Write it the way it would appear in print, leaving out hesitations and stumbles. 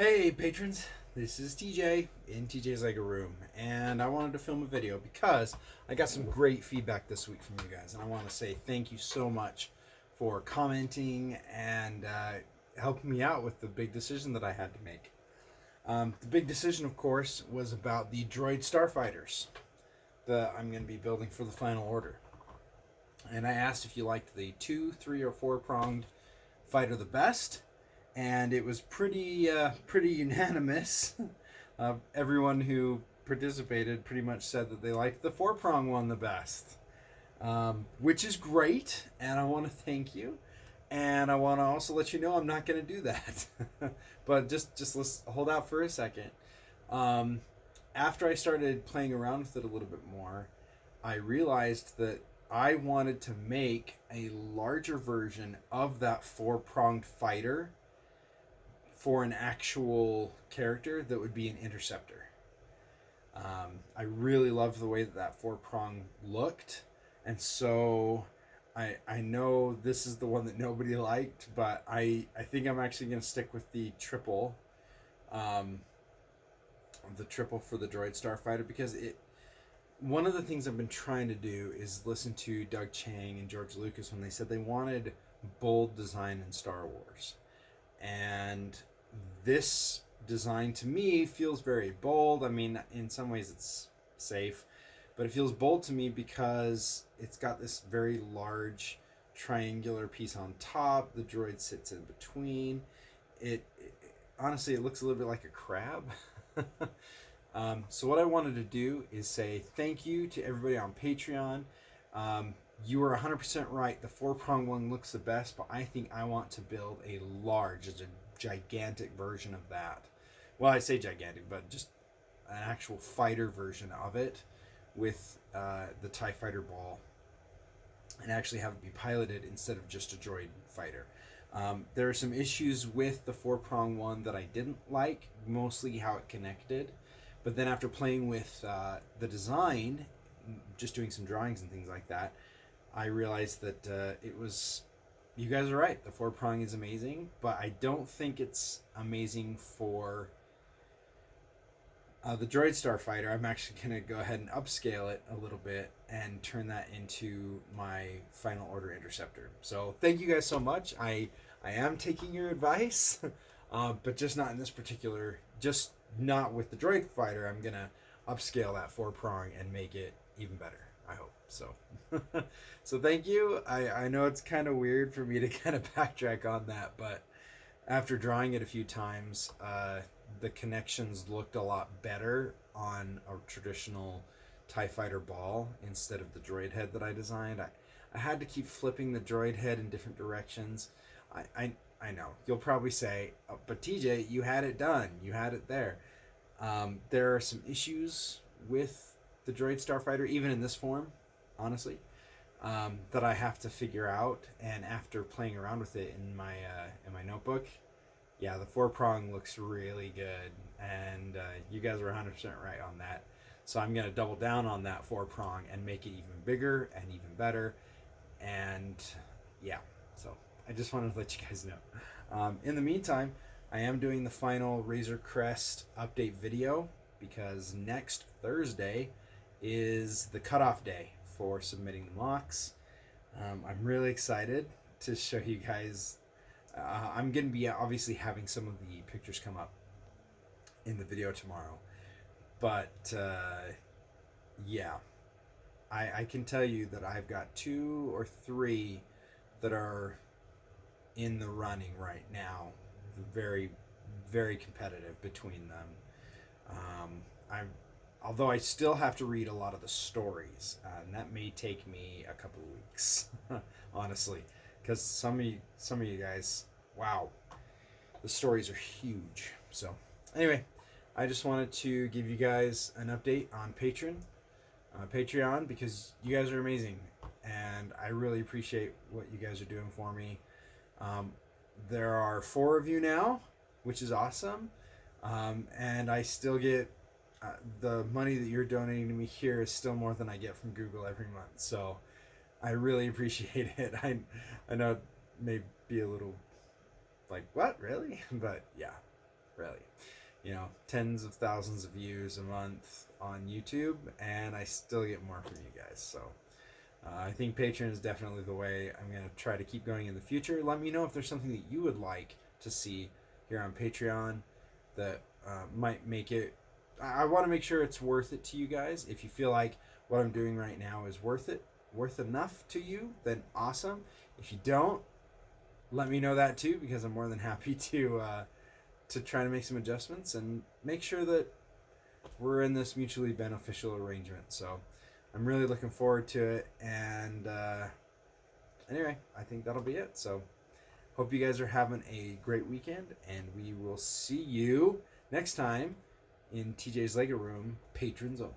Hey patrons, this is TJ in TJ's Lego Room, and I wanted to film a video because I got some great feedback this week from you guys, and I want to say thank you so much for commenting and helping me out with the big decision that I had to make. The big decision, of course, was about the droid starfighters that I'm going to be building for the final order. And I asked if you liked the 2, 3, or 4 pronged fighter the best, and it was pretty unanimous. Everyone who participated pretty much said that they liked the 4 prong one the best, which is great, and I want to thank you. And I want to also let you know I'm not going to do that, but just let's hold out for a second. After I started playing around with it a little bit more, I realized that I wanted to make a larger version of that 4 pronged fighter for an actual character that would be an interceptor. I really loved the way that 4 prong looked, and so I know this is the one that nobody liked, but I think I'm actually going to stick with the triple for the droid starfighter, because one of the things I've been trying to do is listen to Doug Chang and George Lucas when they said they wanted bold design in Star Wars. And this design to me feels very bold. I mean, in some ways it's safe, but it feels bold to me because it's got this very large triangular piece on top. The droid sits in between. Honestly, it looks a little bit like a crab. So what I wanted to do is say thank you to everybody on Patreon. You were 100% right. The 4 prong one looks the best, but I think I want to build a gigantic version of that. Well, I say gigantic, but just an actual fighter version of it with the TIE fighter ball, and actually have it be piloted instead of just a droid fighter. There are some issues with the 4 prong one that I didn't like, mostly how it connected. But then after playing with the design, just doing some drawings and things like that, I realized that you guys are right. The 4 prong is amazing, but I don't think it's amazing for the droid starfighter. I'm actually going to go ahead and upscale it a little bit and turn that into my final order interceptor. So thank you guys so much. I am taking your advice, but just not in this particular, just not with the droid fighter. I'm going to upscale that 4 prong and make it even better, I hope. So so thank you. I know it's kind of weird for me to kind of backtrack on that, but after drawing it a few times, the connections looked a lot better on a traditional TIE fighter ball instead of the droid head that I designed. I had to keep flipping the droid head in different directions. I know you'll probably say, oh, but TJ, you had it done, you had it there. There are some issues with the droid starfighter, even in this form, honestly, that I have to figure out. And after playing around with it in my notebook, yeah, the 4 prong looks really good, and you guys are 100% right on that. So I'm gonna double down on that 4 prong and make it even bigger and even better. And yeah, so I just wanted to let you guys know. In the meantime, I am doing the final Razor Crest update video, because next Thursday is the cutoff day for submitting the mocks. I'm really excited to show you guys. I'm going to be obviously having some of the pictures come up in the video tomorrow. But yeah, I can tell you that I've got 2 or 3 that are in the running right now. Very, very competitive between them. Although I still have to read a lot of the stories, and that may take me a couple of weeks, honestly, because some of you guys, wow, the stories are huge. So anyway, I just wanted to give you guys an update on Patreon, because you guys are amazing, and I really appreciate what you guys are doing for me. There are 4 of you now, which is awesome, and I still get the money that you're donating to me here is still more than I get from Google every month. So I really appreciate it. I know it may be a little like, what, really? But yeah. really. You know, tens of thousands of views a month on YouTube, and I still get more from you guys. So I think Patreon is definitely the way I'm going to try to keep going in the future. Let me know if there's something that you would like to see here on Patreon that might make it. I want to make sure it's worth it to you guys. If you feel like what I'm doing right now is worth enough to you, then awesome. If you don't, let me know that too, because I'm more than happy to try to make some adjustments and make sure that we're in this mutually beneficial arrangement. So I'm really looking forward to it. And anyway, I think that'll be it. So hope you guys are having a great weekend, and we will see you next time in TJ's Lego Room, patrons only.